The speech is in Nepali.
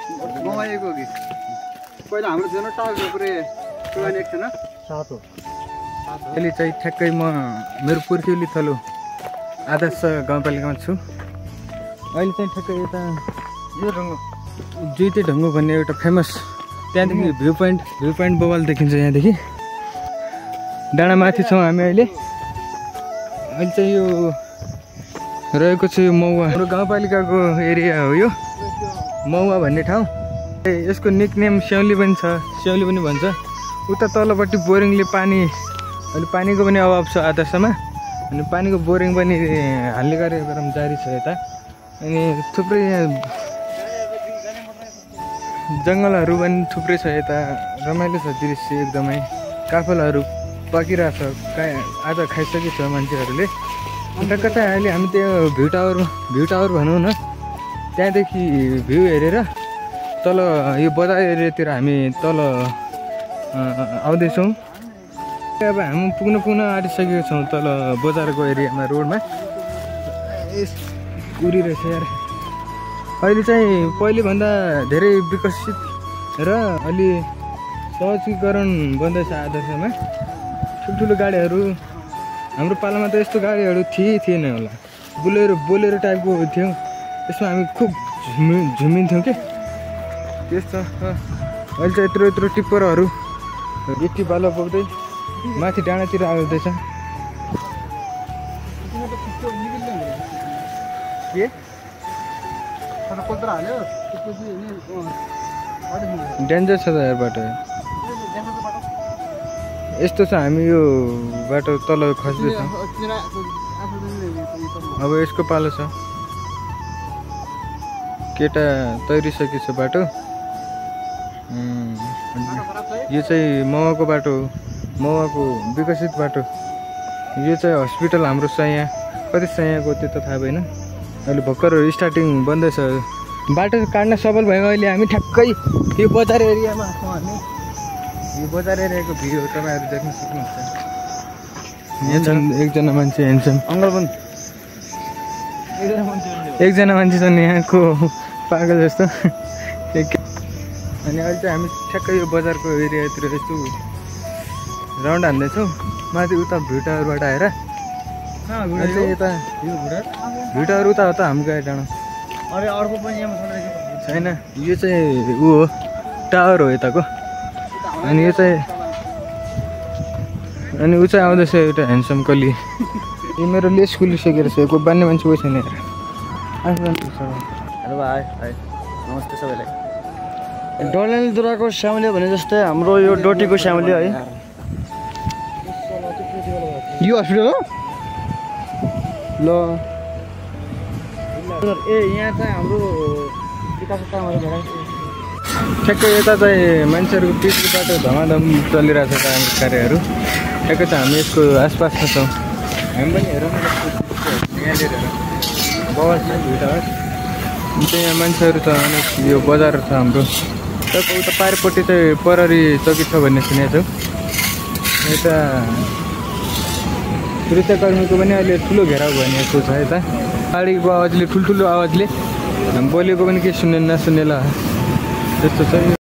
मवाएको कि पहिला हाम्रो जुन टाउको पुरै पुरानो एक थिएन सात हो अहिले चाहिँ ठ्याक्कै म मेरो पुर्ख्यौली थलो आदर्श गाउँपालिकामा छु। अहिले चाहिँ ठ्याक्कै यता यो ढङ्गो जुइते ढङ्गो भन्ने एउटा फेमस त्यहाँदेखि भ्यू पोइन्ट बवाल देखिन्छ। यहाँदेखि डाँडामाथि छौँ हामी अहिले चाहिँ यो रहेको छ यो मौवा हाम्रो गाउँपालिकाको एरिया हो यो मौवा भन्ने ठाउँ। यसको निकनेम स्याउली पनि छ, स्याउली पनि भन्छ। उता तलपट्टि बोरिङले पानी अहिले पानीको पनि अभाव छ आदर्शमा अनि पानीको बोरिङ पनि हाल्ने कार्यक्रम जारी छ यता। अनि थुप्रै जङ्गलहरू पनि थुप्रै छ यता रमाइलो छ दृश्य एकदमै। काफलहरू पाकिरहेछ आज खाइसकेको छ मान्छेहरूले। टक्क चाहिँ अहिले हामी त्यो भ्यू टावर भनौँ न त्यहाँदेखि भ्यू हेरेर तल यो बजार एरियातिर हामी तल आउँदैछौँ। अब हामी पुग्न आँटिसकेको छौँ तल बजारको एरियामा रोडमा। उडिरहेछ यार। अहिले चाहिँ पहिलेभन्दा धेरै विकसित र अलि सहजीकरण बन्दैछ आदर्शमा। ठुल्ठुलो गाडीहरू हाम्रो पालामा त यस्तो गाडीहरू थिएन होला। बोलेरो टाइपको थियो त्यसमा हामी खुब झुमिन्थ्यौँ कि त्यस्तो। अहिले चाहिँ यत्रो टिप्परहरू गिट्टी बालो बोक्दै माथि डाँडातिर आउँदैछ। के हाल्यो डेन्जर छ त यार बाटो। यस्तो छ हामी यो बाटो तल खस्दैछौँ। अब यसको पालो छ। केटा तैरिसकेको छ बाटो। यो चाहिँ मौवाको बाटो हो, मौवाको विकसित बाटो। यो चाहिँ हस्पिटल हाम्रो सैया कति सैयाको त्यो त थाहा भएन। अहिले भर्खर स्टार्टिङ बन्दैछ। बाटो काट्न सफल भयो। अहिले हामी ठ्याक्कै यो बजार एरियामा छौँ हामी। यो बजार एरियाको भ्यू तपाईँहरू देख्न सक्नुहुन्छ। यहाँ छन् एकजना मान्छे हेर्छन् अङ्कल पनि एकजना मान्छे छन् यहाँको पागल जस्तो। अनि अहिले चाहिँ हामी ठ्याक्कै यो बजारको एरियातिर यस्तो राउन्ड हान्दैछौँ। माथि उता भ्यू टावरबाट आएर यता भ्यू टावर उता हो त हाम्रो गाडी डाँडा। अरे अर्को पनि छैन यो चाहिँ ऊ हो टावर हो यताको। अनि यो चाहिँ अनि ऊ चाहिँ आउँदैछ एउटा ह्यान्डसम कली। यो मेरो लेस खुलिसकेर छ। को बान्ने मान्छे कोही छैन हेर। हेलो भाइ नमस्ते सबैलाई। डडेलधुराको स्याउले भने जस्तै हाम्रो यो डोटीको स्याउले है। यो हस्पिटल हो ल। यहाँ चाहिँ हाम्रो विकास कामहरू ठ्याक्कै यता चाहिँ मान्छेहरूको पिचको बाटो धमाधम चलिरहेछ काम कार्यहरू। ठ्याक्कै चाहिँ हामी यसको आसपासमा छौँ। हामी पनि हेरौँ यहाँनिर बवाल छ भ्यू टावर। यहाँ मान्छेहरू छ अनि यो बजार छ हाम्रो। तपाईँको उता पारिपट्टि चाहिँ प्रहरी चौकी छ भन्ने सुनेको छु। यता सुरक्षाकर्मीको पनि अहिले ठुलो घेराउ भनेको छ यता। गाडीको आवाजले ठुल्ठुलो आवाजले बोलेको पनि केही सुन्ने नसुन्नेला त्यस्तो छ।